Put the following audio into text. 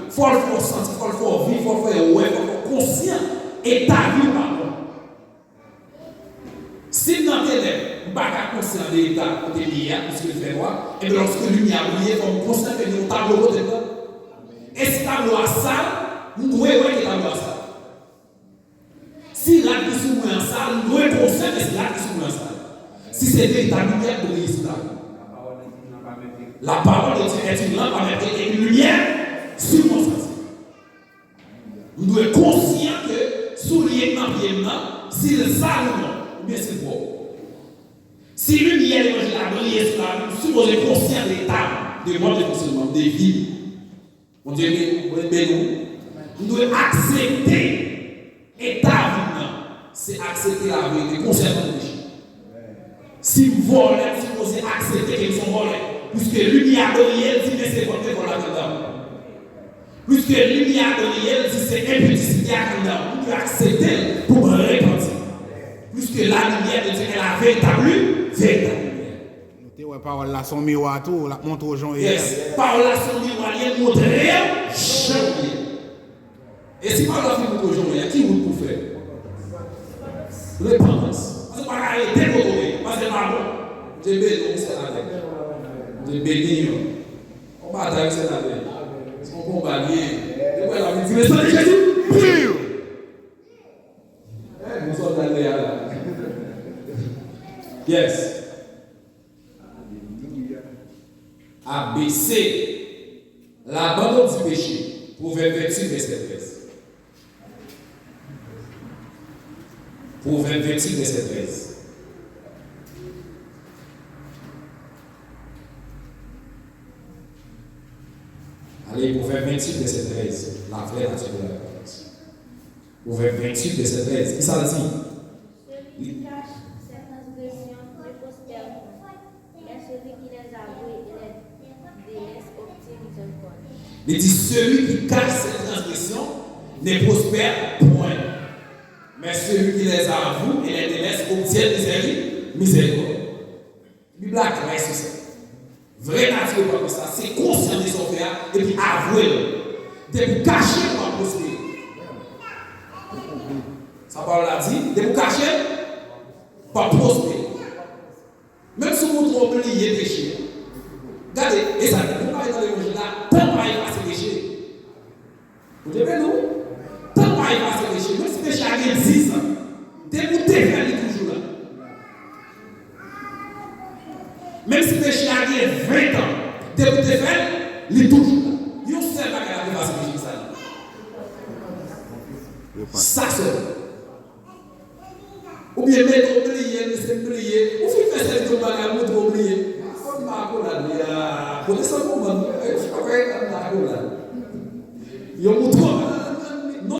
Il faut le faire sentir, il faut le faire vivre, il faut le faire ouais, il faut le faire conscient. Et ta vie, pardon. Si dans tes lèvres, vous n'êtes pas conscient de l'état de lumière, puisque le fait voir, et bien lorsque la lumière brille, comme conscient que nous tableau de temps. Et ce tableau à ça, nous devons voir que tableau à ça. Si là qui se met en salle, nous devons conscient que c'est là qui se met en salle. Si c'est véritable lumière, vous brillez sur la vie. La parole de Dieu est une lampe à mettre une lumière sur mon sens. Nous devons être conscients que soulier dans pied si le salle ou non, ou bien c'est bon. Si lumière est la briller sur la vie, nous sommes conscients de l'état de mode de fonctionnement, de vie. Mon Dieu, nous devons accepter l'état vie. C'est accepter la vérité concernant le péché. Si vous volez, vous supposez accepter qu'ils sont volés. Puisque lumière de réel dit mais c'est votre vol là-dedans. Puisque lumière de réel dit c'est impéticité là-dedans. Vous devez accepter pour me repentir. Puisque la lumière de Dieu est la véritable lumière. Ouais, parole là, son miroir, tout, la montre aux gens. Yes, parole là, son miroir, il montre rien, jamais. Et si parole là, il montre aux gens, qui vous pour faire? Repentance. Parce que pas arrêter votre vie, parce que c'est pas bon. J'ai béni, c'est la tête. J'ai béni. On va attaquer cette année. Est-ce qu'on combat bien? Et voilà, vous dites, mais ça, Jésus, vous sommes allés là. Yes. ABC. L'abandon du péché. Proverbe 28, verset 13. Proverbe 28, verset 13. Allez, Proverbe 28, verset 13. La vraie nature de la réponse. Proverbe 28, verset 13. Qui ça dit? Celui qui cache ses transgressions ne prospère point, mais celui qui les avoue et les délaisse obtient miséricorde. Il dit celui qui cache ses transgressions ne prospère point, mais celui qui les avoue et les délaisse obtient miséricorde. La Bible a clair sur ça. Vraie nature comme ça, c'est conscient de son frère et puis avouer-le. De vous cacher pour prospérer. Ça parle là dit, de vous cacher pour prospérer. Même si vous trouvez oublié péché. Regardez, et ça, vous parlez dans l'évangile là, tant pas effacer péché. Vous devez nous? Tant pas effacer péché. Même si péché a 10 ans, de vous défaire toujours là. Même si péché a 20 ans, de vous défaire, il est toujours là. Il y a un seul bagage à effacer péché ça. Ça c'est. Ou bien mettre oublier, laisser oublier. Ou faire cette bagage pour oublier. Il y a un mouton.